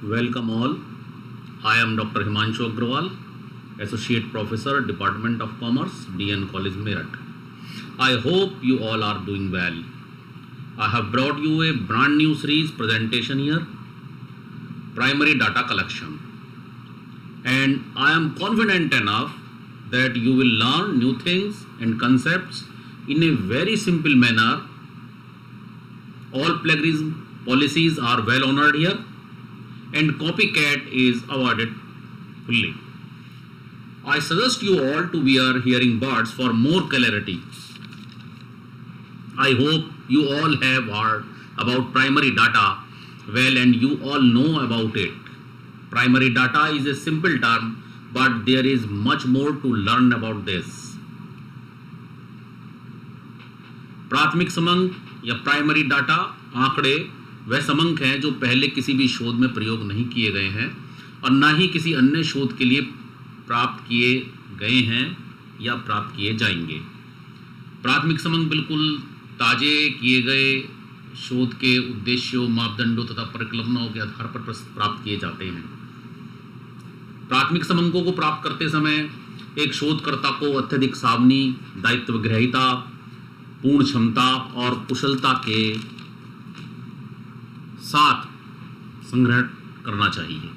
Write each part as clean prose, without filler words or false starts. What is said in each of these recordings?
Welcome all. I am Dr. Himanshu Agrawal, Associate Professor, Department of Commerce, DN College, Meerut. I hope you all are doing well. I have brought you a brand new series presentation here, Primary Data Collection. And I am confident enough that you will learn new things and concepts in a very simple manner. All plagiarism policies are well honored here, and copycat is avoided fully. I suggest you all to wear hearing buds for more clarity. I hope you all have heard about primary data well and you all know about it. Primary data is a simple term, but there is much more to learn about this. प्राथमिक समंक या primary data आंकड़े वह समंक हैं जो पहले किसी भी शोध में प्रयोग नहीं किए गए हैं और ना ही किसी अन्य शोध के लिए प्राप्त किए गए हैं या प्राप्त किए जाएंगे। प्राथमिक समंक बिल्कुल ताजे किए गए शोध के उद्देश्यों, मापदंडों तथा परिकल्पनाओं के आधार पर प्राप्त किए जाते हैं। प्राथमिक समंकों को प्राप्त करते समय एक शोधकर्ता को अत्यधिक सावधानी, दायित्व ग्रहीता, पूर्ण क्षमता और कुशलता के साथ संग्रह करना चाहिए।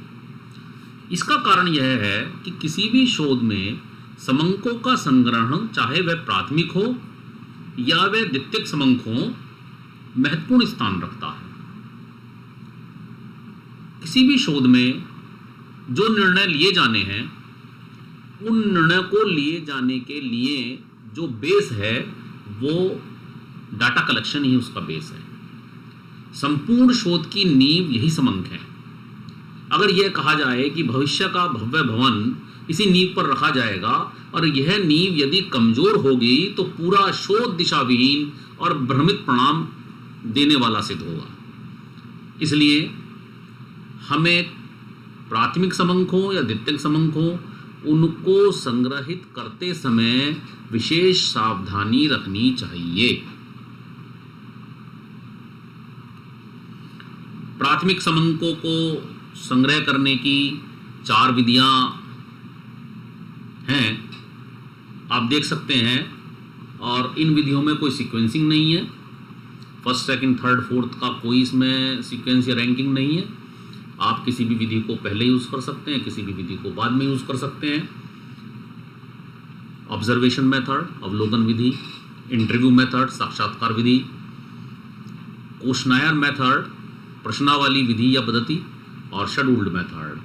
इसका कारण यह है कि किसी भी शोध में समंकों का संग्रहण, चाहे वह प्राथमिक हो या वह द्वितीयक समंक हो, महत्वपूर्ण स्थान रखता है। किसी भी शोध में जो निर्णय लिए जाने हैं, उन निर्णय को लिए जाने के लिए जो बेस है वो डाटा कलेक्शन ही उसका बेस है। संपूर्ण शोध की नींव यही समंक है। अगर यह कहा जाए कि भविष्य का भव्य भवन इसी नींव पर रखा जाएगा और यह नींव यदि कमजोर होगी तो पूरा शोध दिशाविहीन और भ्रमित परिणाम देने वाला सिद्ध होगा। इसलिए हमें प्राथमिक समंक हो या द्वितीयक समंक हो, उनको संग्रहित करते समय विशेष सावधानी रखनी चाहिए। प्राथमिक समंकों को संग्रह करने की 4 विधियां हैं, आप देख सकते हैं, और इन विधियों में कोई सीक्वेंसिंग नहीं है। फर्स्ट, सेकंड, थर्ड, फोर्थ का कोई इसमें सीक्वेंस या रैंकिंग नहीं है। आप किसी भी विधि को पहले यूज़ कर सकते हैं, किसी भी विधि को बाद में यूज़ कर सकते हैं। ऑब्जर्वेशन मेथड, अवलोकन विधि, इंटरव्यू मेथड, साक्षात्कार विधि, क्वेश्चनायर मेथड, प्रश्नावली विधि या पद्धति, और शेड्यूल्ड मेथड।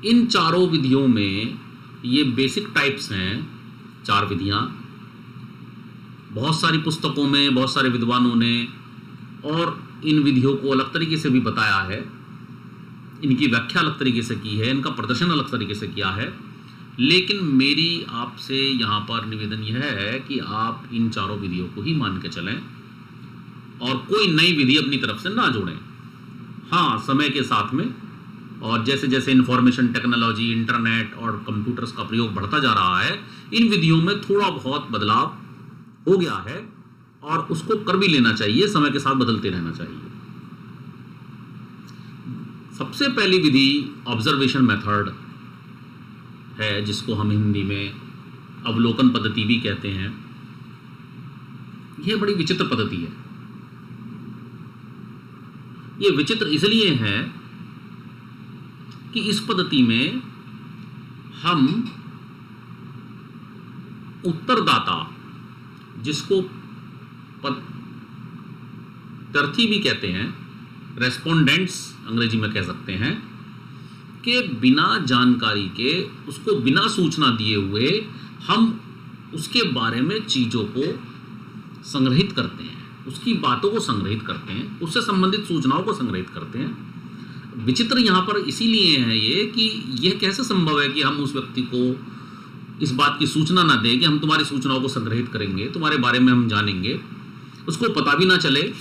इन चारों विधियों में ये बेसिक टाइप्स हैं, 4 विधियां। बहुत सारी पुस्तकों में बहुत सारे विद्वानों ने और इन विधियों को अलग तरीके से भी बताया है, इनकी व्याख्या अलग तरीके से की है, इनका प्रदर्शन अलग तरीके से किया है। लेकिन मेरी आपसे यहाँ पर निवेदन यह है कि आप इन चारों विधियों को ही मान के चलें और कोई नई विधि अपनी तरफ से ना जोड़ें। हाँ, समय के साथ में और जैसे जैसे इंफॉर्मेशन टेक्नोलॉजी, इंटरनेट और कंप्यूटर्स का प्रयोग बढ़ता जा रहा है, इन विधियों में थोड़ा बहुत बदलाव हो गया है और उसको कर भी लेना चाहिए, समय के साथ बदलते रहना चाहिए। सबसे पहली विधि ऑब्जर्वेशन मेथड है, जिसको हम हिंदी में अवलोकन पद्धति भी कहते हैं। यह बड़ी विचित्र पद्धति है। यह विचित्र इसलिए है कि इस पद्धति में हम उत्तरदाता, जिसको प्रत्यार्थी भी कहते हैं, रेस्पोंडेंट्स अंग्रेजी में कह सकते हैं, के बिना जानकारी के, उसको बिना सूचना दिए हुए हम उसके बारे में चीज़ों को संग्रहित करते हैं, उसकी बातों को संग्रहित करते हैं, उससे संबंधित सूचनाओं को संग्रहित करते हैं। विचित्र यहाँ पर इसीलिए है ये कि यह कैसे संभव है कि हम उस व्यक्ति को इस बात की सूचना ना दें कि हम तुम्हारी सूचनाओं को संग्रहित करेंगे, तुम्हारे बारे में हम जानेंगे, उसको पता भी ना चले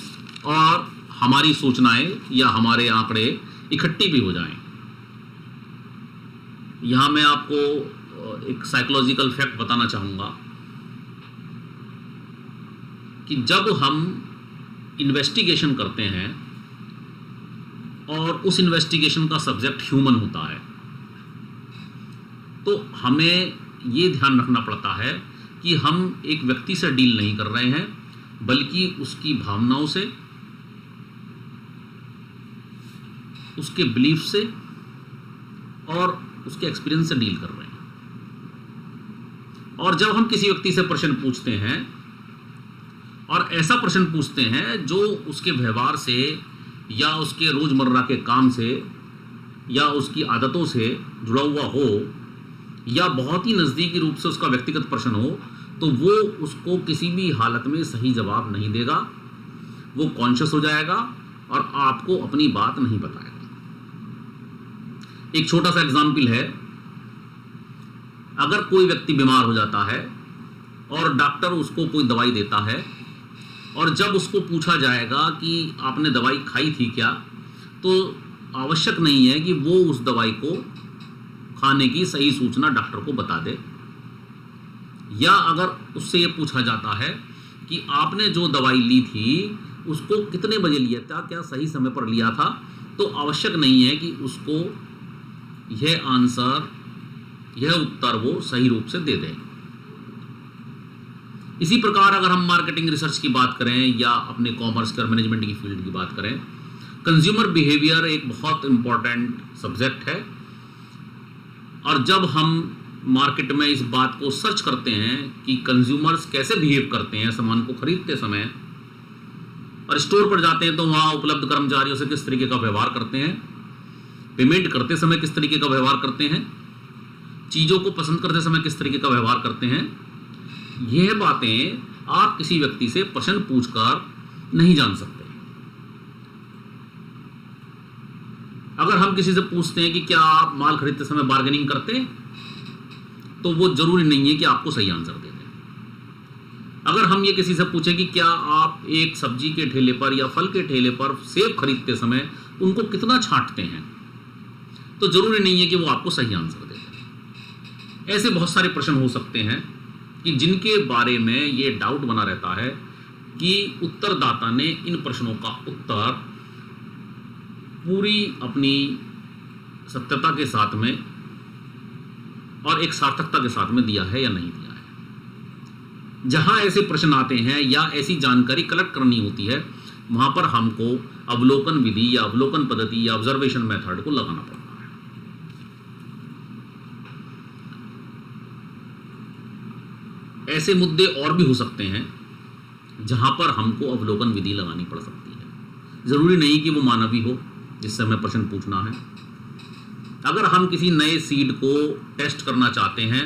और हमारी सूचनाएं या हमारे आंकड़े इकट्ठी भी हो जाएं। यहाँ मैं आपको एक साइकोलॉजिकल फैक्ट बताना चाहूँगा कि जब हम इन्वेस्टिगेशन करते हैं और उस इन्वेस्टिगेशन का सब्जेक्ट ह्यूमन होता है, तो हमें ये ध्यान रखना पड़ता है कि हम एक व्यक्ति से डील नहीं कर रहे हैं, बल्कि उसकी भावनाओं से, उसके बिलीफ से और उसके एक्सपीरियंस से डील कर रहे हैं। और जब हम किसी व्यक्ति से प्रश्न पूछते हैं और ऐसा प्रश्न पूछते हैं जो उसके व्यवहार से या उसके रोजमर्रा के काम से या उसकी आदतों से जुड़ा हुआ हो या बहुत ही नज़दीकी रूप से उसका व्यक्तिगत प्रश्न हो, तो वो उसको किसी भी हालत में सही जवाब नहीं देगा, वो कॉन्शियस हो जाएगा और आपको अपनी बात नहीं बताएगा। एक छोटा सा एग्जाम्पल है, अगर कोई व्यक्ति बीमार हो जाता है और डॉक्टर उसको कोई दवाई देता है और जब उसको पूछा जाएगा कि आपने दवाई खाई थी क्या, तो आवश्यक नहीं है कि वो उस दवाई को खाने की सही सूचना डॉक्टर को बता दे। या अगर उससे ये पूछा जाता है कि आपने जो दवाई ली थी उसको कितने बजे लिया था, क्या सही समय पर लिया था, तो आवश्यक नहीं है कि उसको यह आंसर, यह उत्तर वो सही रूप से दे दें। इसी प्रकार अगर हम मार्केटिंग रिसर्च की बात करें या अपने कॉमर्स और मैनेजमेंट की फील्ड की बात करें, कंज्यूमर बिहेवियर एक बहुत इंपॉर्टेंट सब्जेक्ट है। और जब हम मार्केट में इस बात को सर्च करते हैं कि कंज्यूमर्स कैसे बिहेव करते हैं सामान को खरीदते समय, और स्टोर पर जाते हैं तो वहाँ उपलब्ध कर्मचारियों से किस तरीके का व्यवहार करते हैं, पेमेंट करते समय किस तरीके का व्यवहार करते हैं, चीज़ों को पसंद करते समय किस तरीके का व्यवहार करते हैं, यह बातें आप किसी व्यक्ति से प्रश्न पूछकर नहीं जान सकते। अगर हम किसी से पूछते हैं कि क्या आप माल खरीदते समय बार्गेनिंग करते हैं, तो वो जरूरी नहीं है कि आपको सही आंसर दे दें। अगर हम ये किसी से पूछें कि क्या आप एक सब्जी के ठेले पर या फल के ठेले पर सेब खरीदते समय उनको कितना छांटते हैं, तो जरूरी नहीं है कि वो आपको सही आंसर दे दें। ऐसे बहुत सारे प्रश्न हो सकते हैं कि जिनके बारे में ये डाउट बना रहता है कि उत्तरदाता ने इन प्रश्नों का उत्तर पूरी अपनी सत्यता के साथ में और एक सार्थकता के साथ में दिया है या नहीं दिया है। जहां ऐसे प्रश्न आते हैं या ऐसी जानकारी कलेक्ट करनी होती है, वहां पर हमको अवलोकन विधि या अवलोकन पद्धति या ऑब्जर्वेशन मेथड को लगाना पड़ता है। ऐसे मुद्दे और भी हो सकते हैं जहां पर हमको अवलोकन विधि लगानी पड़ सकती है। जरूरी नहीं कि वो मानवी हो जिससे हमें प्रश्न पूछना है। अगर हम किसी नए सीड को टेस्ट करना चाहते हैं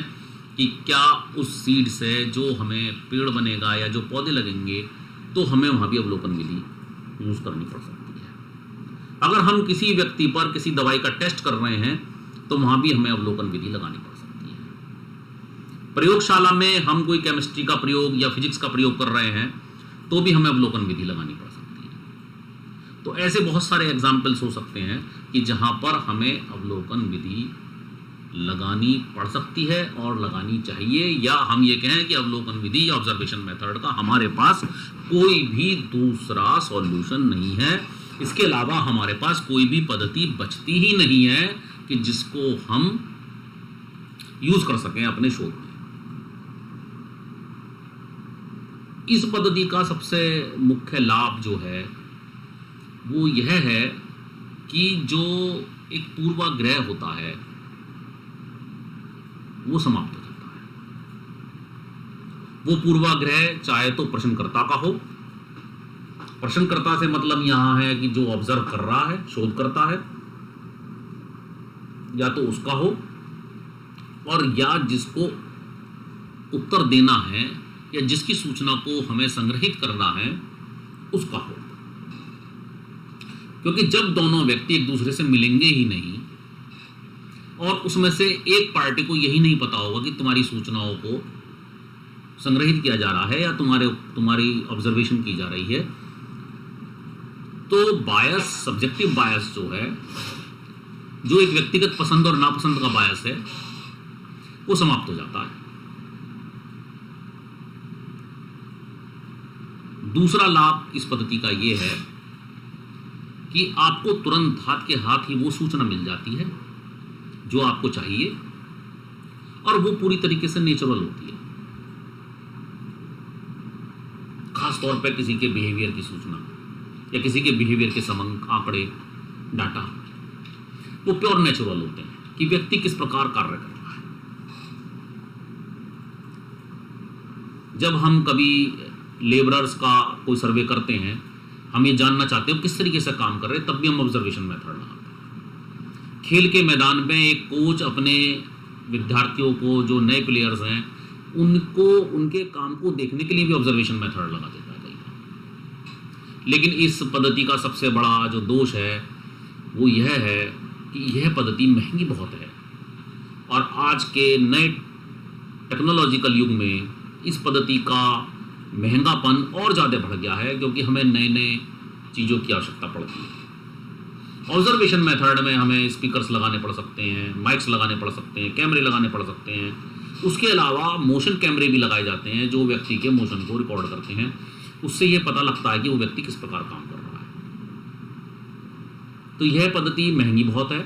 कि क्या उस सीड से जो हमें पेड़ बनेगा या जो पौधे लगेंगे, तो हमें वहाँ भी अवलोकन विधि यूज़ करनी पड़ सकती है। अगर हम किसी व्यक्ति पर किसी दवाई का टेस्ट कर रहे हैं, तो वहाँ भी हमें अवलोकन विधि लगानी पड़ सकती है। प्रयोगशाला में हम कोई केमिस्ट्री का प्रयोग या फिजिक्स का प्रयोग कर रहे हैं, तो भी हमें अवलोकन विधि लगानी पड़ सकती है। तो ऐसे बहुत सारे एग्जाम्पल्स हो सकते हैं कि जहाँ पर हमें अवलोकन विधि लगानी पड़ सकती है और लगानी चाहिए, या हम ये कहें कि अवलोकन विधि या ऑब्जर्वेशन मेथड का हमारे पास कोई भी दूसरा सॉल्यूशन नहीं है। इसके अलावा हमारे पास कोई भी पद्धति बचती ही नहीं है कि जिसको हम यूज कर सकें अपने शोध में। इस पद्धति का सबसे मुख्य लाभ जो है वो यह है कि जो एक पूर्वाग्रह होता है वो समाप्त हो जाता है। वो पूर्वाग्रह चाहे तो प्रश्नकर्ता का हो, प्रश्नकर्ता से मतलब यहां है कि जो ऑब्जर्व कर रहा है, शोध करता है, या तो उसका हो, और या जिसको उत्तर देना है या जिसकी सूचना को हमें संग्रहित करना है उसका हो। क्योंकि जब दोनों व्यक्ति एक दूसरे से मिलेंगे ही नहीं और उसमें से एक पार्टी को यही नहीं पता होगा कि तुम्हारी सूचनाओं को संग्रहित किया जा रहा है या तुम्हारी ऑब्जर्वेशन की जा रही है, तो बायस, सब्जेक्टिव बायस जो है, जो एक व्यक्तिगत पसंद और नापसंद का बायस है, वो समाप्त हो जाता है। दूसरा लाभ इस पद्धति का ये है कि आपको तुरंत हाथ के हाथ ही वो सूचना मिल जाती है जो आपको चाहिए, और वो पूरी तरीके से नेचुरल होती है। खास तौर पे किसी के बिहेवियर की सूचना या किसी के बिहेवियर के संबंध, आंकड़े, डाटा, वो प्योर नेचुरल होते हैं कि व्यक्ति किस प्रकार कार्य कर रहा है। जब हम कभी लेबरर्स का कोई सर्वे करते हैं, हम ये जानना चाहते हैं किस तरीके से काम कर रहे हैं, तब भी हम ऑब्जर्वेशन मेथड लगाते हैं। खेल के मैदान में एक कोच अपने विद्यार्थियों को, जो नए प्लेयर्स हैं, उनको उनके काम को देखने के लिए भी ऑब्जर्वेशन मेथड लगा देता है कई बार। लेकिन इस पद्धति का सबसे बड़ा जो दोष है वो यह है कि यह पद्धति महंगी बहुत है, और आज के नए टेक्नोलॉजिकल युग में इस पद्धति का महंगापन और ज़्यादा बढ़ गया है, क्योंकि हमें नए नए चीज़ों की आवश्यकता पड़ती है। ऑब्जर्वेशन मेथड में हमें स्पीकर्स लगाने पड़ सकते हैं, माइक्स लगाने पड़ सकते हैं, कैमरे लगाने पड़ सकते हैं। उसके अलावा मोशन कैमरे भी लगाए जाते हैं जो व्यक्ति के मोशन को रिकॉर्ड करते हैं। उससे ये पता लगता है कि वो व्यक्ति किस प्रकार काम कर रहा है। तो यह पद्धति महंगी बहुत है।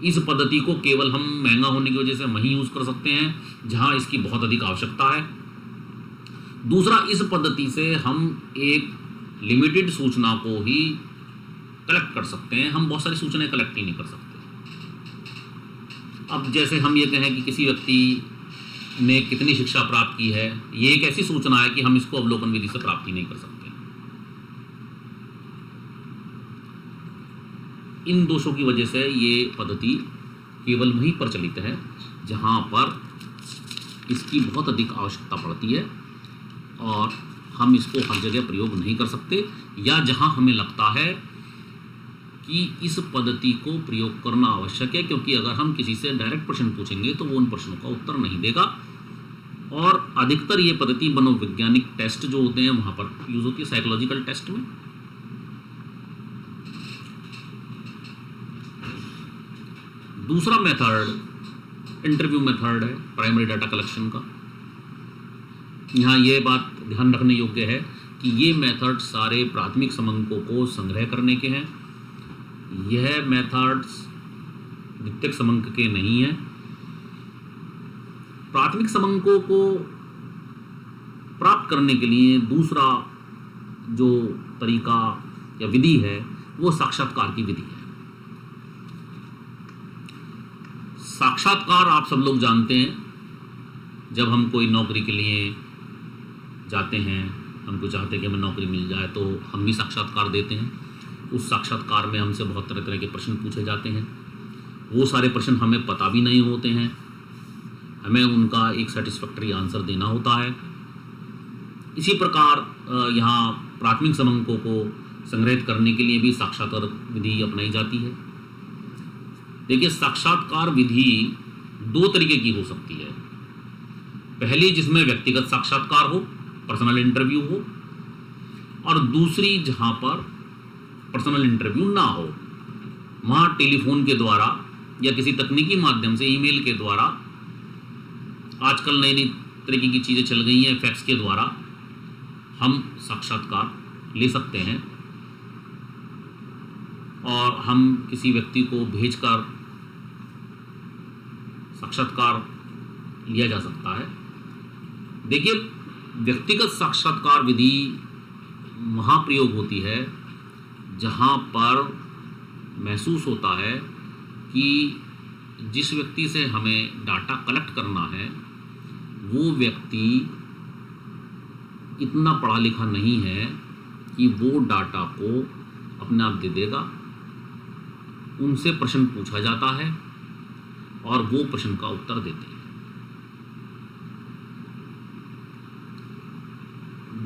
इस पद्धति को केवल हम महंगा होने की वजह से वहीं यूज़ कर सकते हैं जहां इसकी बहुत अधिक आवश्यकता है। दूसरा, इस पद्धति से हम एक लिमिटेड सूचना को ही कलेक्ट कर सकते हैं, हम बहुत सारी सूचनाएं कलेक्ट ही नहीं कर सकते। अब जैसे हम ये कहें कि किसी व्यक्ति ने कितनी शिक्षा प्राप्त की है, ये एक ऐसी सूचना है कि हम इसको अवलोकन विधि से प्राप्त ही नहीं कर सकते। इन दोषों की वजह से ये पद्धति केवल वहीं पर चलित है जहां पर इसकी बहुत अधिक आवश्यकता पड़ती है, और हम इसको हर जगह प्रयोग नहीं कर सकते, या जहां हमें लगता है कि इस पद्धति को प्रयोग करना आवश्यक है, क्योंकि अगर हम किसी से डायरेक्ट प्रश्न पूछेंगे तो वो उन प्रश्नों का उत्तर नहीं देगा। और अधिकतर ये पद्धति मनोवैज्ञानिक टेस्ट जो होते हैं वहाँ पर यूज़ होती है, साइकोलॉजिकल टेस्ट में। दूसरा मेथड इंटरव्यू मेथड है, प्राइमरी डाटा कलेक्शन का। यहाँ ये बात ध्यान रखने योग्य है कि ये मेथड सारे प्राथमिक समंकों को संग्रह करने के हैं। यह मेथड्स द्वितीयक समंक के नहीं है। प्राथमिक समंकों को प्राप्त करने के लिए दूसरा जो तरीका या विधि है वो साक्षात्कार की विधि है। साक्षात्कार आप सब लोग जानते हैं, जब हम कोई नौकरी के लिए जाते हैं, हमको चाहते हैं कि हमें नौकरी मिल जाए, तो हम भी साक्षात्कार देते हैं। उस साक्षात्कार में हमसे बहुत तरह तरह के प्रश्न पूछे जाते हैं। वो सारे प्रश्न हमें पता भी नहीं होते हैं, हमें उनका एक सेटिस्फैक्टरी आंसर देना होता है। इसी प्रकार यहाँ प्राथमिक समंकों को संग्रहित करने के लिए भी साक्षात्कार विधि अपनाई जाती है। देखिए, साक्षात्कार विधि दो तरीके की हो सकती है। पहली जिसमें व्यक्तिगत साक्षात्कार हो, पर्सनल इंटरव्यू हो, और दूसरी जहाँ पर पर्सनल इंटरव्यू ना हो, वहाँ टेलीफोन के द्वारा या किसी तकनीकी माध्यम से, ईमेल के द्वारा, आजकल नई नई तरीके की चीज़ें चल गई हैं, फैक्स के द्वारा हम साक्षात्कार ले सकते हैं, और हम किसी व्यक्ति को भेजकर साक्षात्कार लिया जा सकता है। देखिए, व्यक्तिगत साक्षात्कार विधि वहाँ प्रयोग होती है जहाँ पर महसूस होता है कि जिस व्यक्ति से हमें डाटा कलेक्ट करना है वो व्यक्ति इतना पढ़ा लिखा नहीं है कि वो डाटा को अपने आप दे देगा। उनसे प्रश्न पूछा जाता है और वो प्रश्न का उत्तर देते हैं।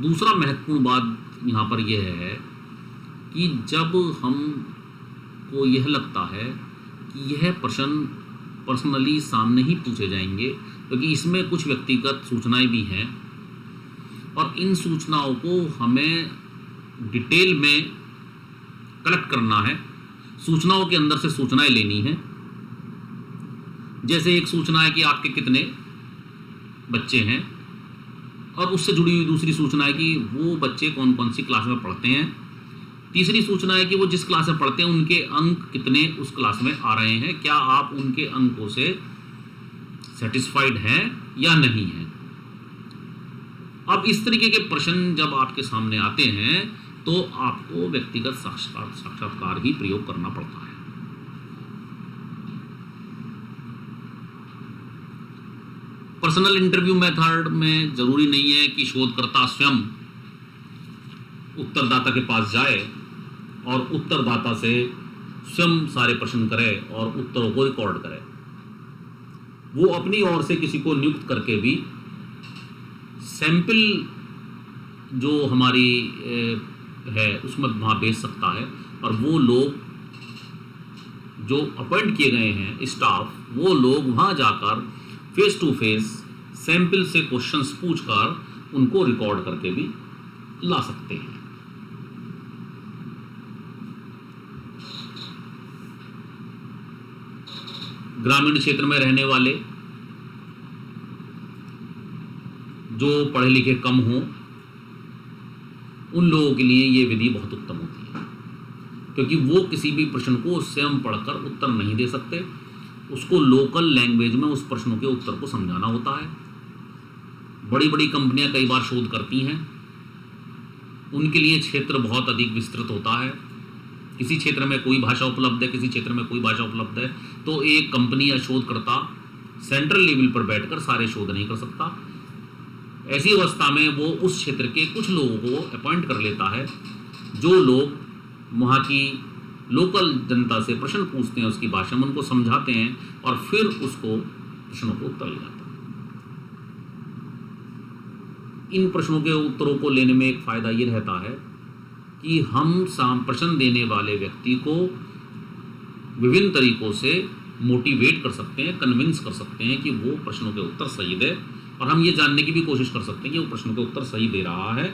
दूसरा महत्वपूर्ण बात यहाँ पर यह है कि जब हमको यह लगता है कि यह प्रश्न पर्सनली सामने ही पूछे जाएंगे, क्योंकि इसमें कुछ व्यक्तिगत सूचनाएं भी हैं और इन सूचनाओं को हमें डिटेल में कलेक्ट करना है, सूचनाओं के अंदर से सूचनाएं लेनी है। जैसे एक सूचना है कि आपके कितने बच्चे हैं, और उससे जुड़ी हुई दूसरी सूचना है कि वो बच्चे कौन कौन सी क्लास में पढ़ते हैं, तीसरी सूचना है कि वो जिस क्लास में पढ़ते हैं उनके अंक कितने उस क्लास में आ रहे हैं, क्या आप उनके अंकों से सेटिस्फाइड हैं या नहीं हैं। अब इस तरीके के प्रश्न जब आपके सामने आते हैं तो आपको व्यक्तिगत साक्षात्कार ही प्रयोग करना पड़ता है। पर्सनल इंटरव्यू मेथड में जरूरी नहीं है कि शोधकर्ता स्वयं उत्तरदाता के पास जाए और उत्तरदाता से स्वयं सारे प्रश्न करे और उत्तरों को रिकॉर्ड करे। वो अपनी ओर से किसी को नियुक्त करके भी सैंपल जो हमारी है उसमें वहाँ भेज सकता है, और वो लोग जो अपॉइंट किए गए हैं स्टाफ, वो लोग वहाँ जाकर फेस टू फेस सैंपल से क्वेश्चंस पूछकर उनको रिकॉर्ड करके भी ला सकते हैं। ग्रामीण क्षेत्र में रहने वाले जो पढ़े लिखे कम हों उन लोगों के लिए ये विधि बहुत उत्तम होती है, क्योंकि वो किसी भी प्रश्न को स्वयं पढ़कर उत्तर नहीं दे सकते, उसको लोकल लैंग्वेज में उस प्रश्नों के उत्तर को समझाना होता है। बड़ी बड़ी कंपनियां कई बार शोध करती हैं, उनके लिए क्षेत्र बहुत अधिक विस्तृत होता है। किसी क्षेत्र में कोई भाषा उपलब्ध है, किसी क्षेत्र में कोई भाषा उपलब्ध है, तो एक कंपनी या शोधकर्ता सेंट्रल लेवल पर बैठकर सारे शोध नहीं कर सकता। ऐसी अवस्था में वो उस क्षेत्र के कुछ लोगों को अपॉइंट कर लेता है, जो लोग वहाँ की लोकल जनता से प्रश्न पूछते हैं उसकी भाषा में, उनको समझाते हैं और फिर उसको प्रश्नों को उत्तर ले जाते हैं। इन प्रश्नों के उत्तरों को लेने में एक फ़ायदा ये रहता है कि हम प्रश्न देने वाले व्यक्ति को विभिन्न तरीकों से मोटिवेट कर सकते हैं, कन्विंस कर सकते हैं कि वो प्रश्नों के उत्तर सही दे, और हम ये जानने की भी कोशिश कर सकते हैं कि वो प्रश्नों के उत्तर सही दे रहा है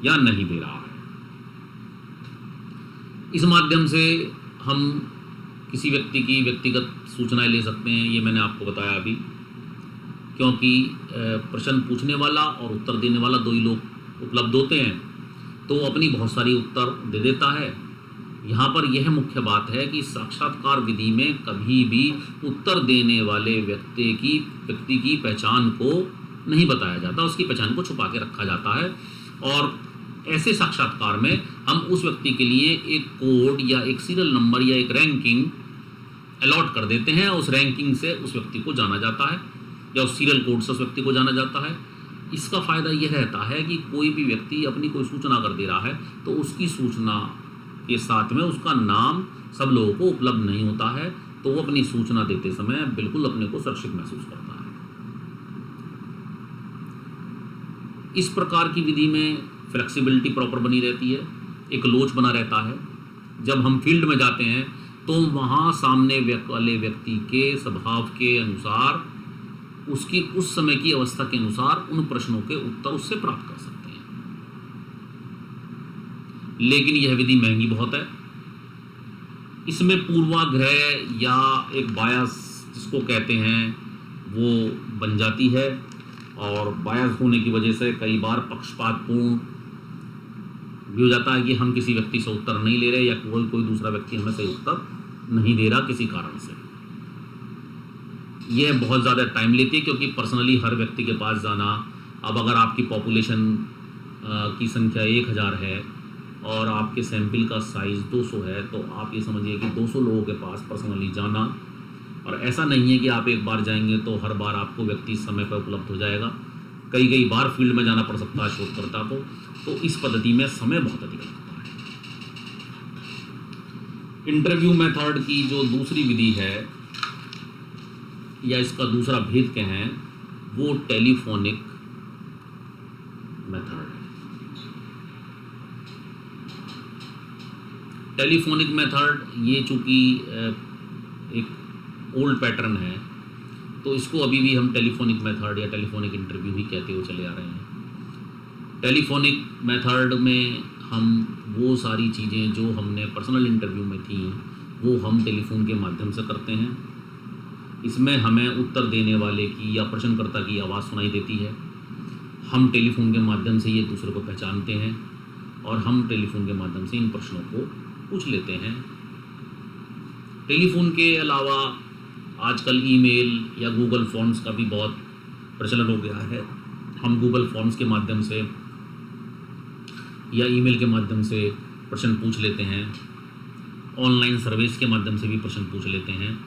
या नहीं दे रहा है। इस माध्यम से हम किसी व्यक्ति की व्यक्तिगत सूचनाएं ले सकते हैं, ये मैंने आपको बताया अभी, क्योंकि प्रश्न पूछने वाला और उत्तर देने वाला दो ही लोग उपलब्ध होते हैं, तो वो अपनी बहुत सारी उत्तर दे देता है। यहाँ पर यह मुख्य बात है कि साक्षात्कार विधि में कभी भी उत्तर देने वाले व्यक्ति की पहचान को नहीं बताया जाता, उसकी पहचान को छुपा के रखा जाता है। और ऐसे साक्षात्कार में हम उस व्यक्ति के लिए एक कोड या एक सीरियल नंबर या एक रैंकिंग अलॉट कर देते हैं, उस रैंकिंग से उस व्यक्ति को जाना जाता है या उस सीरियल कोड से उस व्यक्ति को जाना जाता है। इसका फ़ायदा यह रहता है कि कोई भी व्यक्ति अपनी कोई सूचना कर दे रहा है तो उसकी सूचना के साथ में उसका नाम सब लोगों को उपलब्ध नहीं होता है, तो वो अपनी सूचना देते समय बिल्कुल अपने को सुरक्षित महसूस करता है। इस प्रकार की विधि में फ्लेक्सिबिलिटी प्रॉपर बनी रहती है, एक लोच बना रहता है। जब हम फील्ड में जाते हैं तो वहाँ सामने वाले व्यक्ति के स्वभाव के अनुसार, उसकी उस समय की अवस्था के अनुसार उन प्रश्नों के उत्तर उससे प्राप्त कर सकते हैं। लेकिन यह विधि महंगी बहुत है। इसमें पूर्वाग्रह या एक बायस जिसको कहते हैं वो बन जाती है, और बायस होने की वजह से कई बार पक्षपातपूर्ण भी हो जाता है कि हम किसी व्यक्ति से उत्तर नहीं ले रहे या कोई दूसरा व्यक्ति हमें सही उत्तर नहीं दे रहा किसी कारण से। यह बहुत ज़्यादा टाइम लेती है, क्योंकि पर्सनली हर व्यक्ति के पास जाना, अब अगर आपकी पॉपुलेशन की संख्या 1000 है और आपके सैंपल का साइज़ 200 है, तो आप ये समझिए कि 200 लोगों के पास पर्सनली जाना, और ऐसा नहीं है कि आप एक बार जाएंगे तो हर बार आपको व्यक्ति समय पर उपलब्ध हो जाएगा। कई बार फील्ड में जाना पड़ सकता है शोधकर्ता को, तो इस पद्धति में समय बहुत अधिक लगता है। इंटरव्यू मेथड की जो दूसरी विधि है या इसका दूसरा भेद क्या है, वो टेलीफोनिक मेथड है। टेलीफोनिक मेथड ये चूँकि एक ओल्ड पैटर्न है, तो इसको अभी भी हम टेलीफोनिक मेथड या टेलीफोनिक इंटरव्यू ही कहते हुए चले आ रहे हैं। टेलीफोनिक मेथड में हम वो सारी चीज़ें जो हमने पर्सनल इंटरव्यू में थी वो हम टेलीफोन के माध्यम से करते हैं। इसमें हमें उत्तर देने वाले की या प्रश्नकर्ता की आवाज़ सुनाई देती है। हम टेलीफोन के माध्यम से ये दूसरे को पहचानते हैं और हम टेलीफोन के माध्यम से इन प्रश्नों को पूछ लेते हैं। टेलीफोन के अलावा आजकल ईमेल या गूगल फॉर्म्स का भी बहुत प्रचलन हो गया है। हम गूगल फॉर्म्स के माध्यम से या ईमेल के माध्यम से प्रश्न पूछ लेते हैं। ऑनलाइन सर्विस के माध्यम से भी प्रश्न पूछ लेते हैं।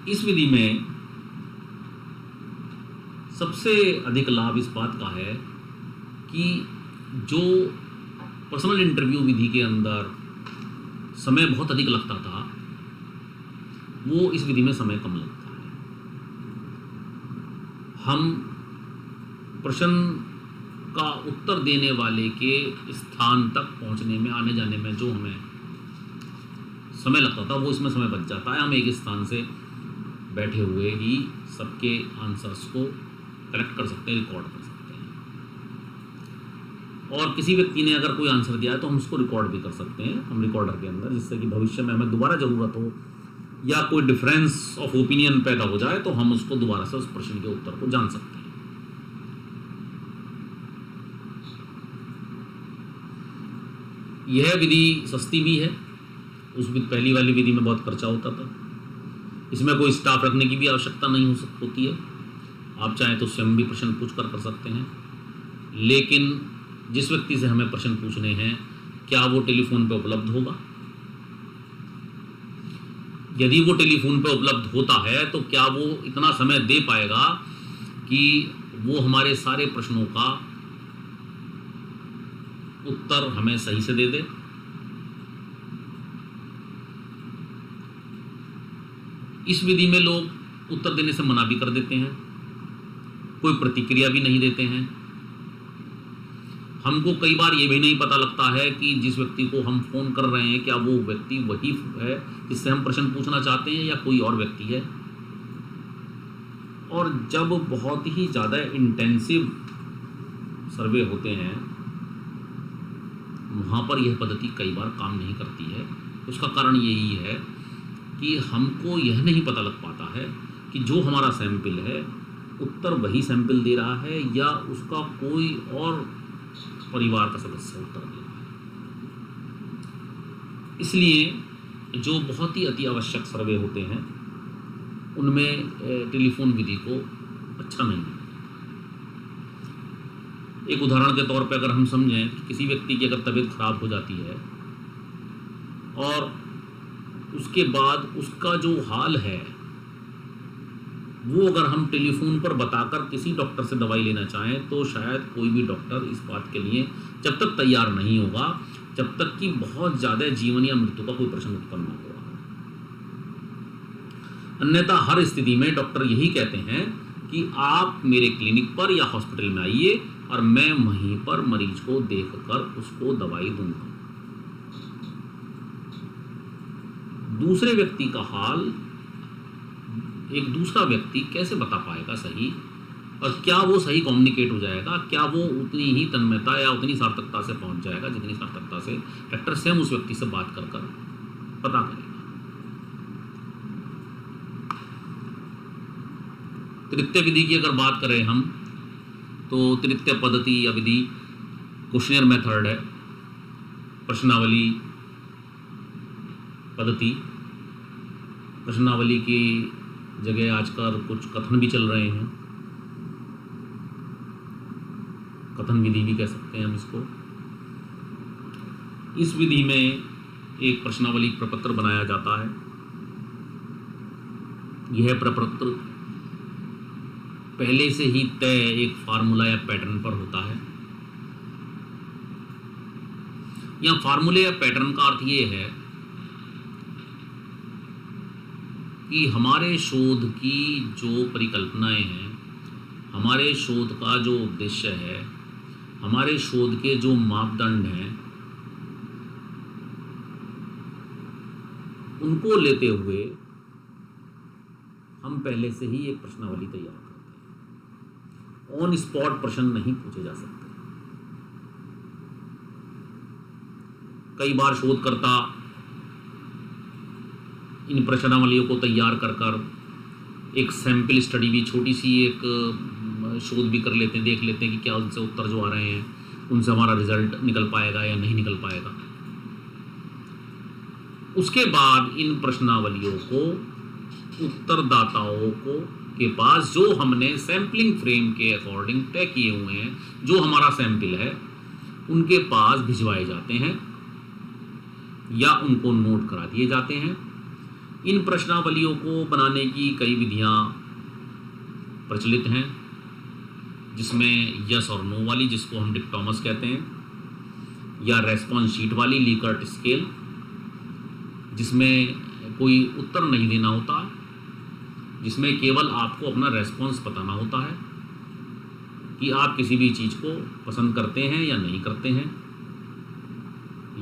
इस विधि में सबसे अधिक लाभ इस बात का है कि जो पर्सनल इंटरव्यू विधि के अंदर समय बहुत अधिक लगता था, वो इस विधि में समय कम लगता है। हम प्रश्न का उत्तर देने वाले के स्थान तक पहुंचने में, आने जाने में जो हमें समय लगता था, वो इसमें समय बच जाता है। हम एक स्थान से बैठे हुए ही सबके आंसर्स को कलेक्ट कर सकते हैं, रिकॉर्ड कर सकते हैं। और किसी व्यक्ति ने अगर कोई आंसर दिया है तो हम उसको रिकॉर्ड भी कर सकते हैं हम रिकॉर्डर के अंदर, जिससे कि भविष्य में हमें दोबारा ज़रूरत हो या कोई डिफरेंस ऑफ ओपिनियन पैदा हो जाए तो हम उसको दोबारा से उस प्रश्न के उत्तर को जान सकते हैं। यह विधि सस्ती भी है। पहली वाली विधि में बहुत खर्चा होता था। इसमें कोई स्टाफ रखने की भी आवश्यकता नहीं होती है। आप चाहें तो स्वयं भी प्रश्न पूछ कर सकते हैं। लेकिन जिस व्यक्ति से हमें प्रश्न पूछने हैं, क्या वो टेलीफोन पे उपलब्ध होगा? यदि वो टेलीफोन पे उपलब्ध होता है तो क्या वो इतना समय दे पाएगा कि वो हमारे सारे प्रश्नों का उत्तर हमें सही से दे दे? इस विधि में लोग उत्तर देने से मना भी कर देते हैं, कोई प्रतिक्रिया भी नहीं देते हैं। हमको कई बार ये भी नहीं पता लगता है कि जिस व्यक्ति को हम फ़ोन कर रहे हैं, क्या वो व्यक्ति वही है जिससे हम प्रश्न पूछना चाहते हैं या कोई और व्यक्ति है। और जब बहुत ही ज़्यादा इंटेंसिव सर्वे होते हैं, वहाँ पर यह पद्धति कई बार काम नहीं करती है। उसका कारण यही है कि हमको यह नहीं पता लग पाता है कि जो हमारा सैंपल है, उत्तर वही सैंपल दे रहा है या उसका कोई और परिवार का सदस्य उत्तर दे रहा है। इसलिए जो बहुत ही अति आवश्यक सर्वे होते हैं, उनमें टेलीफोन विधि को अच्छा नहीं है। एक उदाहरण के तौर पे अगर हम समझें कि किसी व्यक्ति की अगर तबीयत खराब हो जाती है और उसके बाद उसका जो हाल है वो अगर हम टेलीफोन पर बताकर किसी डॉक्टर से दवाई लेना चाहें तो शायद कोई भी डॉक्टर इस बात के लिए जब तक तैयार नहीं होगा जब तक कि बहुत ज़्यादा जीवन या मृत्यु का कोई प्रश्न उत्पन्न न हो। अन्यथा हर स्थिति में डॉक्टर यही कहते हैं कि आप मेरे क्लिनिक पर या हॉस्पिटल में आइए और मैं वहीं पर मरीज को देखकर उसको दवाई दूंगा। दूसरे व्यक्ति का हाल एक दूसरा व्यक्ति कैसे बता पाएगा सही, और क्या वो सही कम्युनिकेट हो जाएगा, क्या वो उतनी ही तन्मयता या उतनी सार्थकता से पहुंच जाएगा जितनी सार्थकता से डॉक्टर स्वयं उस व्यक्ति से बात कर पता करेगा। तृतीय विधि की अगर बात करें हम, तो तृतीय पद्धति या विधि क्वेश्चनर मेथड है, प्रश्नावली पद्धति। प्रश्नावली की जगह आजकल कुछ कथन भी चल रहे हैं, कथन विधि भी कह सकते हैं हम इसको। इस विधि में एक प्रश्नावली प्रपत्र बनाया जाता है। यह प्रपत्र पहले से ही तय एक फार्मूला या पैटर्न पर होता है। यहाँ फार्मूले या पैटर्न का अर्थ ये है कि हमारे शोध की जो परिकल्पनाएं हैं, हमारे शोध का जो उद्देश्य है, हमारे शोध के जो मापदंड हैं, उनको लेते हुए हम पहले से ही एक प्रश्नावली तैयार करते हैं। ऑन स्पॉट प्रश्न नहीं पूछे जा सकते। कई बार शोधकर्ता इन प्रश्नावलियों को तैयार कर एक सैम्पल स्टडी भी, छोटी सी एक शोध भी कर लेते हैं, देख लेते हैं कि क्या उनसे उत्तर जो आ रहे हैं उनसे हमारा रिजल्ट निकल पाएगा या नहीं निकल पाएगा। उसके बाद इन प्रश्नावलियों को उत्तरदाताओं को के पास, जो हमने सैम्पलिंग फ्रेम के अकॉर्डिंग तय किए हुए हैं, जो हमारा सैंपल है, उनके पास भिजवाए जाते हैं या उनको नोट करा दिए जाते हैं। इन प्रश्नावलियों को बनाने की कई विधियां प्रचलित हैं, जिसमें यस और नो वाली, जिसको हम डिक थॉमस कहते हैं, या रेस्पॉन्स शीट वाली लीकर्ट स्केल, जिसमें कोई उत्तर नहीं देना होता, जिसमें केवल आपको अपना रेस्पॉन्स बताना होता है कि आप किसी भी चीज़ को पसंद करते हैं या नहीं करते हैं,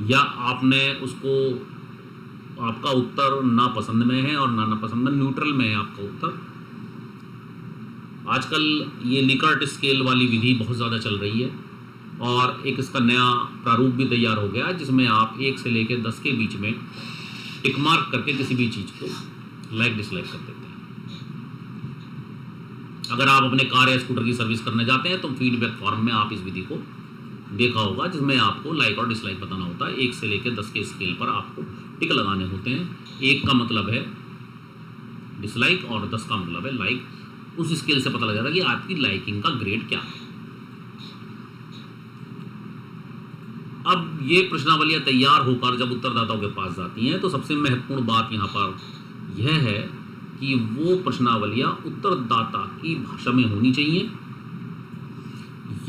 या आपने उसको, आपका उत्तर नापसंद में है और ना नापसंद में, न्यूट्रल में है आपका उत्तर। आजकल ये लिकर्ट स्केल वाली विधि बहुत ज़्यादा चल रही है और एक इसका नया प्रारूप भी तैयार हो गया, जिसमें आप 1 से लेकर 10 के बीच में टिक मार्क करके किसी भी चीज़ को लाइक डिसलाइक कर देते हैं। अगर आप अपने कार या स्कूटर की सर्विस करने जाते हैं तो फीडबैक फॉर्म में आप इस विधि को देखा होगा, जिसमें आपको लाइक और डिसलाइक बताना होता है। 1 से लेकर 10 के स्केल पर आपको टिक लगाने होते हैं। 1 का मतलब है डिसलाइक और 10 का मतलब है लाइक। उस स्केल से पता लग जाता है कि आपकी लाइकिंग का ग्रेड क्या है। अब ये प्रश्नावलियां तैयार होकर जब उत्तरदाताओं के पास जाती हैं तो सबसे महत्वपूर्ण बात यहाँ पर यह है कि वो प्रश्नावलियां उत्तरदाता की भाषा में होनी चाहिए,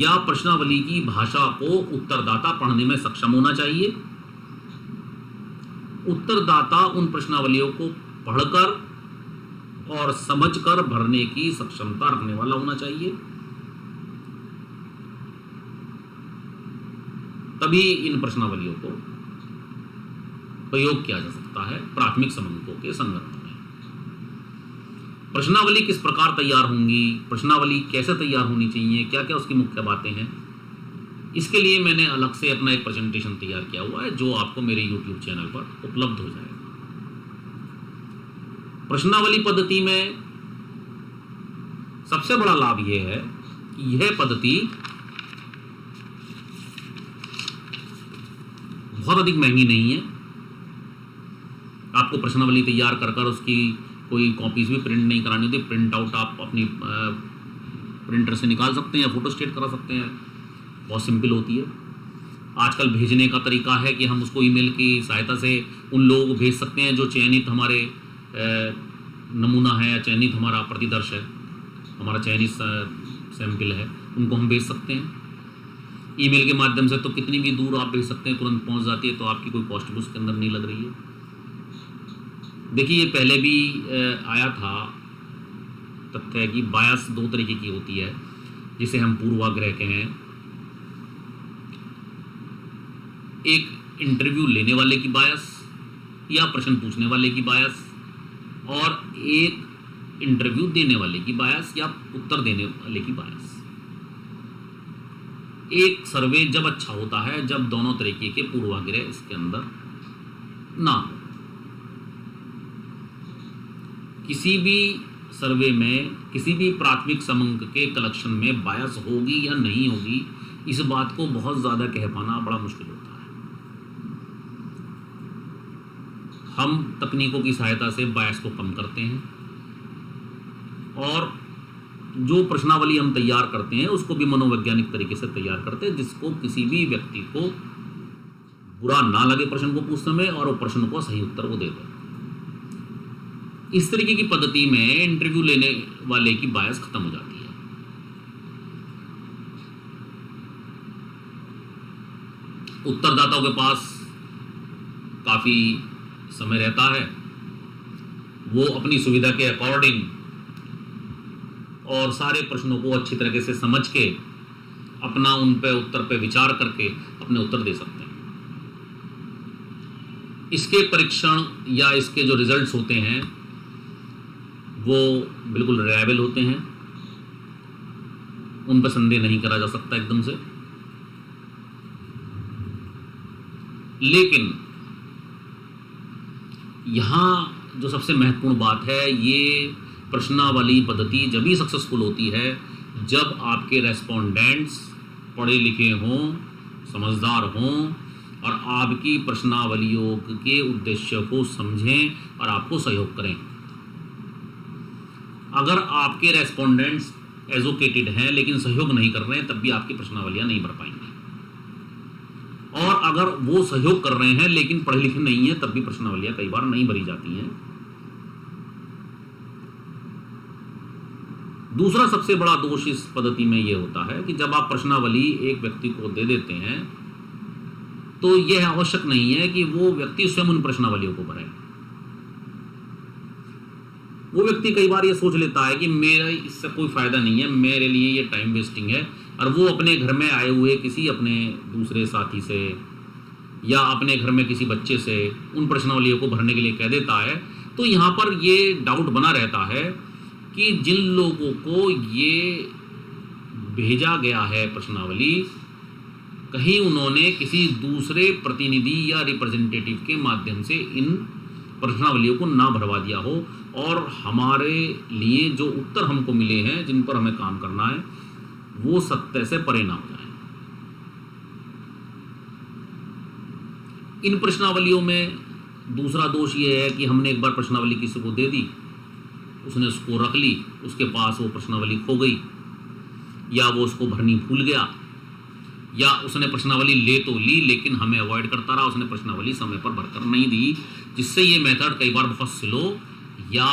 या प्रश्नावली की भाषा को उत्तरदाता पढ़ने में सक्षम होना चाहिए। उत्तरदाता उन प्रश्नावलियों को पढ़कर और समझकर भरने की सक्षमता रखने वाला होना चाहिए। तभी इन प्रश्नावलियों को प्रयोग किया जा सकता है प्राथमिक समंकों के संदर्भ में। प्रश्नावली किस प्रकार तैयार होंगी, प्रश्नावली कैसे तैयार होनी चाहिए, क्या क्या उसकी मुख्य बातें हैं, इसके लिए मैंने अलग से अपना एक प्रेजेंटेशन तैयार किया हुआ है, जो आपको मेरे YouTube चैनल पर उपलब्ध हो जाएगा। प्रश्नावली पद्धति में सबसे बड़ा लाभ यह है कि यह पद्धति बहुत अधिक महंगी नहीं है। आपको प्रश्नावली तैयार कर कर उसकी कोई कॉपीज भी प्रिंट नहीं करानी होती। प्रिंट आउट आप अपनी प्रिंटर से निकाल सकते हैं या फोटो स्टेट करा सकते हैं, बहुत सिंपल होती है। आजकल भेजने का तरीका है कि हम उसको ईमेल की सहायता से उन लोगों को भेज सकते हैं जो चयनित हमारे नमूना है या चयनित हमारा प्रतिदर्श है, हमारा चयनित सैंपल है, उनको हम भेज सकते हैं ईमेल के माध्यम से। तो कितनी भी दूर आप भेज सकते हैं, तुरंत पहुंच जाती है, तो आपकी कोई कॉस्ट भी उसके अंदर नहीं लग रही है। देखिए, ये पहले भी आया था तथ्य कि बायस 2 तरीके की होती है, जिसे हम पूर्वाग्रह कहें। एक इंटरव्यू लेने वाले की बायस या प्रश्न पूछने वाले की बायस, और एक इंटरव्यू देने वाले की बायस या उत्तर देने वाले की बायस। एक सर्वे जब अच्छा होता है जब दोनों तरीके के पूर्वाग्रह इसके अंदर ना हो। किसी भी सर्वे में, किसी भी प्राथमिक समंक के कलेक्शन में बायस होगी या नहीं होगी, इस बात को बहुत ज़्यादा कह पाना बड़ा मुश्किल होता है। हम तकनीकों की सहायता से बायस को कम करते हैं और जो प्रश्नावली हम तैयार करते हैं उसको भी मनोवैज्ञानिक तरीके से तैयार करते हैं, जिसको किसी भी व्यक्ति को बुरा ना लगे प्रश्न को पूछने में और वो प्रश्न को सही उत्तर वो दे दे। इस तरीके की पद्धति में इंटरव्यू लेने वाले की बायस खत्म हो जाती है। उत्तरदाताओं के पास काफी समय रहता है, वो अपनी सुविधा के अकॉर्डिंग और सारे प्रश्नों को अच्छी तरीके से समझ के अपना उन पे उत्तर पे विचार करके अपने उत्तर दे सकते हैं। इसके परीक्षण या इसके जो रिजल्ट्स होते हैं वो बिल्कुल रिलायबल होते हैं, उन पर संदेह नहीं करा जा सकता एकदम से। लेकिन यहाँ जो सबसे महत्वपूर्ण बात है, ये प्रश्नावली पद्धति जब भी सक्सेसफुल होती है जब आपके रेस्पोंडेंट्स पढ़े लिखे हों, समझदार हों और आपकी प्रश्नावलियों के उद्देश्य को समझें और आपको सहयोग करें। अगर आपके रेस्पोंडेंट्स एजुकेटेड हैं लेकिन सहयोग नहीं कर रहे हैं, तब भी आपकी प्रश्नावलियां नहीं भर पाएंगे। और अगर वो सहयोग कर रहे हैं लेकिन पढ़े लिखे नहीं है, तब भी प्रश्नावलियां कई बार नहीं भरी जाती हैं। दूसरा सबसे बड़ा दोष इस पद्धति में यह होता है कि जब आप प्रश्नावली एक व्यक्ति को दे देते हैं तो यह आवश्यक नहीं है कि वो व्यक्ति स्वयं उन प्रश्नावलियों को भरे। वो व्यक्ति कई बार ये सोच लेता है कि मेरा इससे कोई फायदा नहीं है, मेरे लिए ये टाइम वेस्टिंग है, और वो अपने घर में आए हुए किसी अपने दूसरे साथी से या अपने घर में किसी बच्चे से उन प्रश्नावलियों को भरने के लिए कह देता है। तो यहाँ पर ये डाउट बना रहता है कि जिन लोगों को ये भेजा गया है प्रश्नावली, कहीं उन्होंने किसी दूसरे प्रतिनिधि या रिप्रेजेंटेटिव के माध्यम से इन प्रश्नावलियों को ना भरवा दिया हो और हमारे लिए जो उत्तर हमको मिले हैं, जिन पर हमें काम करना है, वो सत्य से परे ना हो जाए। इन प्रश्नावलियों में दूसरा दोष ये है कि हमने एक बार प्रश्नावली किसी को दे दी, उसने उसको रख ली, उसके पास वो प्रश्नावली खो गई, या वो उसको भरनी भूल गया, या उसने प्रश्नावली ले तो ली लेकिन हमें अवॉइड करता रहा, उसने प्रश्नावली समय पर भरकर नहीं दी, जिससे ये मेथड कई बार बहुत स्लो या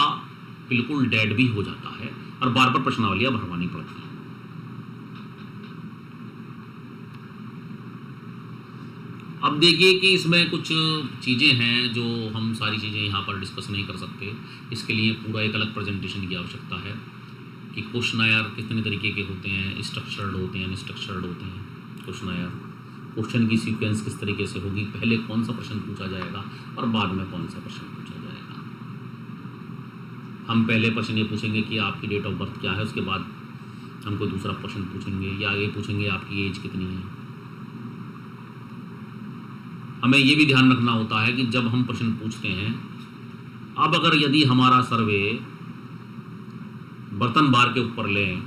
बिल्कुल डेड भी हो जाता है और बार बार प्रश्नावलियां भरवानी पड़ती हैं। अब देखिए कि इसमें कुछ चीज़ें हैं जो हम सारी चीज़ें यहाँ पर डिस्कस नहीं कर सकते, इसके लिए पूरा एक अलग प्रेजेंटेशन की आवश्यकता है कि क्वेश्चनायर कितने तरीके के होते हैं, स्ट्रक्चर्ड होते हैं, अनस्ट्रक्चर्ड होते हैं। क्वेश्चनायर, क्वेश्चन की सीक्वेंस किस तरीके से होगी, पहले कौन सा प्रश्न पूछा जाएगा और बाद में कौन सा प्रश्न पूछा जाएगा। हम पहले प्रश्न ये पूछेंगे कि आपकी डेट ऑफ बर्थ क्या है, उसके बाद हम कोई दूसरा प्रश्न पूछेंगे या आगे पूछेंगे आपकी एज कितनी है। हमें ये भी ध्यान रखना होता है कि जब हम प्रश्न पूछते हैं, अब अगर यदि हमारा सर्वे बर्तन बार के ऊपर लें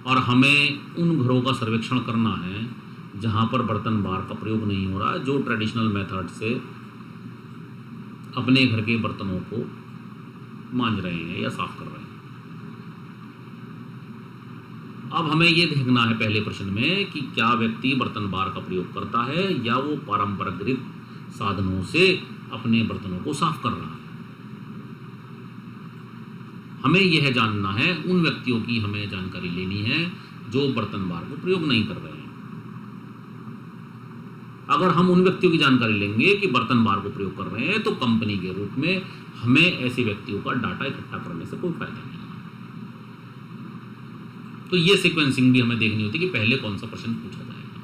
और हमें उन घरों का सर्वेक्षण करना है जहाँ पर बर्तन बार का प्रयोग नहीं हो रहा है, जो ट्रेडिशनल मेथड से अपने घर के बर्तनों को मांज रहे हैं या साफ कर रहे हैं। अब हमें ये देखना है पहले प्रश्न में कि क्या व्यक्ति बर्तन बार का प्रयोग करता है या वो पारंपरिक साधनों से अपने बर्तनों को साफ कर रहा है। हमें यह जानना है, उन व्यक्तियों की हमें जानकारी लेनी है जो बर्तन बार को प्रयोग नहीं कर रहे हैं। अगर हम उन व्यक्तियों की जानकारी लेंगे कि बर्तन बार को प्रयोग कर रहे हैं, तो कंपनी के रूप में हमें ऐसे व्यक्तियों का डाटा इकट्ठा करने से कोई फायदा नहीं। तो ये सीक्वेंसिंग भी हमें देखनी होती है कि पहले कौन सा प्रश्न पूछा जाएगा।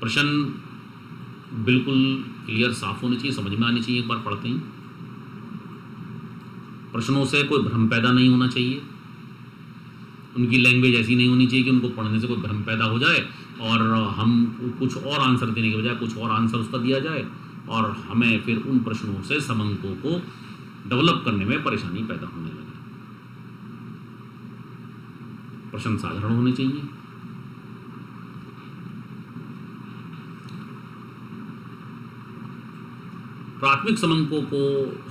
प्रश्न बिल्कुल क्लियर, साफ होने चाहिए, समझ में आनी चाहिए एक बार पढ़ते ही। प्रश्नों से कोई भ्रम पैदा नहीं होना चाहिए, उनकी लैंग्वेज ऐसी नहीं होनी चाहिए कि उनको पढ़ने से कोई भ्रम पैदा हो जाए और हम कुछ और आंसर देने के बजाय कुछ और आंसर उसका दिया जाए और हमें फिर उन प्रश्नों से समंकों को डेवलप करने में परेशानी पैदा होने लगे। प्रश्न साधारण होने चाहिए। प्राथमिक समंकों को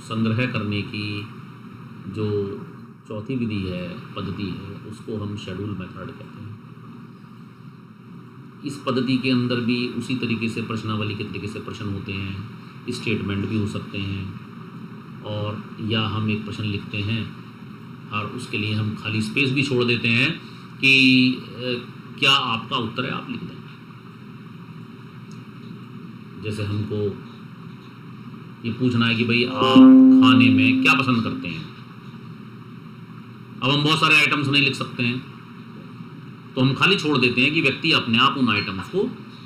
संग्रह करने की जो चौथी विधि है, पद्धति है, उसको हम शेड्यूल मेथड कहते हैं। इस पद्धति के अंदर भी उसी तरीके से प्रश्नावली के तरीके से प्रश्न होते हैं, स्टेटमेंट भी हो सकते हैं, और या हम एक प्रश्न लिखते हैं और उसके लिए हम खाली स्पेस भी छोड़ देते हैं कि क्या आपका उत्तर है, आप लिख दें। जैसे हमको ये पूछना है कि भाई आप खाने में क्या पसंद करते हैं। अब हम बहुत सारे आइटम्स नहीं लिख सकते हैं, तो हम खाली छोड़ देते हैं कि व्यक्ति अपने आप उन आइटम्स को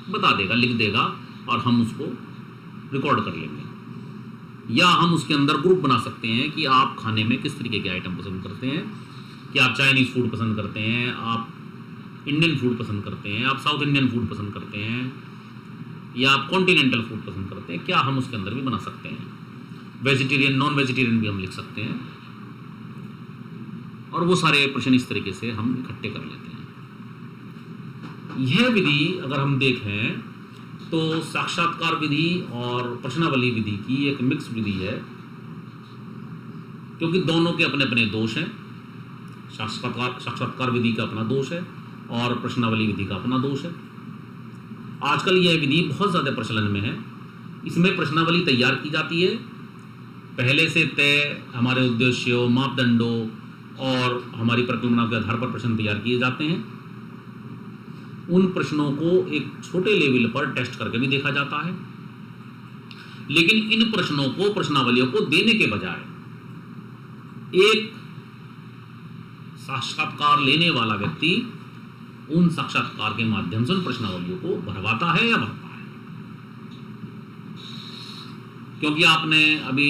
बता देगा, लिख देगा, और हम उसको रिकॉर्ड कर लेंगे। या हम उसके अंदर ग्रुप बना सकते हैं कि आप खाने में किस तरीके के आइटम पसंद करते हैं, कि आप चाइनीज़ फूड पसंद करते हैं, आप इंडियन फूड पसंद करते हैं, आप साउथ इंडियन फूड पसंद करते हैं, या आप कॉन्टिनेंटल फूड पसंद करते हैं। क्या हम उसके अंदर भी बना सकते हैं। वेजिटेरियन, नॉन वेजिटेरियन भी हम लिख सकते हैं, और वो सारे प्रश्न इस तरीके से हम इकट्ठे कर लेते हैं। यह विधि अगर हम देखें तो साक्षात्कार विधि और प्रश्नावली विधि की एक मिक्स विधि है, क्योंकि दोनों के अपने अपने दोष हैं। साक्षात्कार विधि का अपना दोष है और प्रश्नावली विधि का अपना दोष है। आजकल यह विधि बहुत ज़्यादा प्रचलन में है। इसमें प्रश्नावली तैयार की जाती है, पहले से तय हमारे उद्देश्यों, मापदंडों और हमारी परिकल्पना के आधार पर प्रश्न तैयार किए जाते हैं। उन प्रश्नों को एक छोटे लेवल पर टेस्ट करके भी देखा जाता है, लेकिन इन प्रश्नों को, प्रश्नावलियों को देने के बजाय एक साक्षात्कार लेने वाला व्यक्ति उन साक्षात्कार के माध्यम से उन प्रश्नावलियों को भरवाता है या भरता है। क्योंकि आपने अभी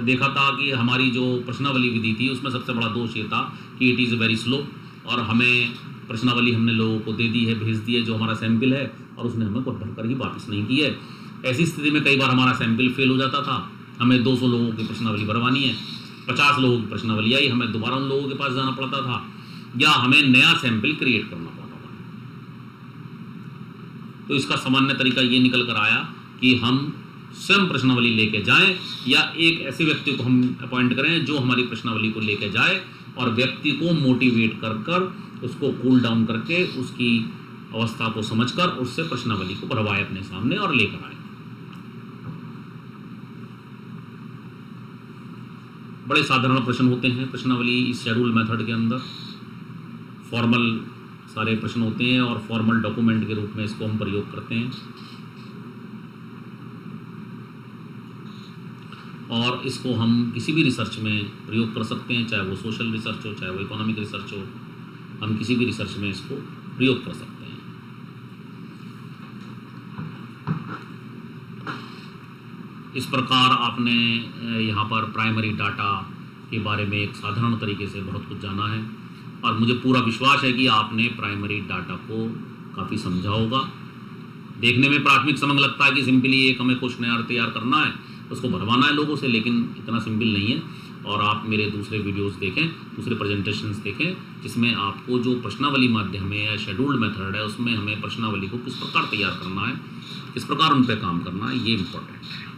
देखा था कि हमारी जो प्रश्नावली विधि थी उसमें सबसे बड़ा दोष ये था कि इट इज़ वेरी स्लो, और हमें प्रश्नावली हमने लोगों को दे दी है, भेज दी है जो हमारा सैंपल है, और उसने हमें कुछ भरकर ही वापस नहीं की है। ऐसी स्थिति में कई बार हमारा सैंपल फेल हो जाता था। हमें 200 लोगों की प्रश्नावली भरवानी है, 50 लोगों की प्रश्नावली आई, हमें दोबारा उन लोगों के पास जाना पड़ता था, या हमें नया सैंपल क्रिएट करना पड़ता था। तो इसका सामान्य तरीका ये निकल कर आया कि हम स्वयं प्रश्नावली लेके जाएं, या एक ऐसे व्यक्ति को हम अपॉइंट करें जो हमारी प्रश्नावली को लेके जाए और व्यक्ति को मोटिवेट कर उसको कूल डाउन करके उसकी अवस्था को समझकर उससे प्रश्नावली को भरवाए अपने सामने और लेकर आए। बड़े साधारण प्रश्न होते हैं प्रश्नावली इस शेड्यूल मेथड के अंदर। फॉर्मल सारे प्रश्न होते हैं और फॉर्मल डॉक्यूमेंट के रूप में इसको हम प्रयोग करते हैं, और इसको हम किसी भी रिसर्च में प्रयोग कर सकते हैं, चाहे वो सोशल रिसर्च हो, चाहे वो इकोनॉमिक रिसर्च हो। हम किसी भी रिसर्च में इसको प्रयोग कर सकते हैं। इस प्रकार आपने यहाँ पर प्राइमरी डाटा के बारे में एक साधारण तरीके से बहुत कुछ जाना है, और मुझे पूरा विश्वास है कि आपने प्राइमरी डाटा को काफ़ी समझा होगा। देखने में प्राथमिक समझ लगता है कि सिंपली एक हमें क्वेश्चनर तैयार करना है, उसको भरवाना है लोगों से, लेकिन इतना सिंपल नहीं है। और आप मेरे दूसरे वीडियोस देखें, दूसरे प्रेजेंटेशंस देखें, जिसमें आपको जो प्रश्नावली माध्यम है या शेड्यूल्ड मेथड है उसमें हमें प्रश्नावली को किस प्रकार तैयार करना है, किस प्रकार उन पर काम करना है, ये इम्पोर्टेंट है।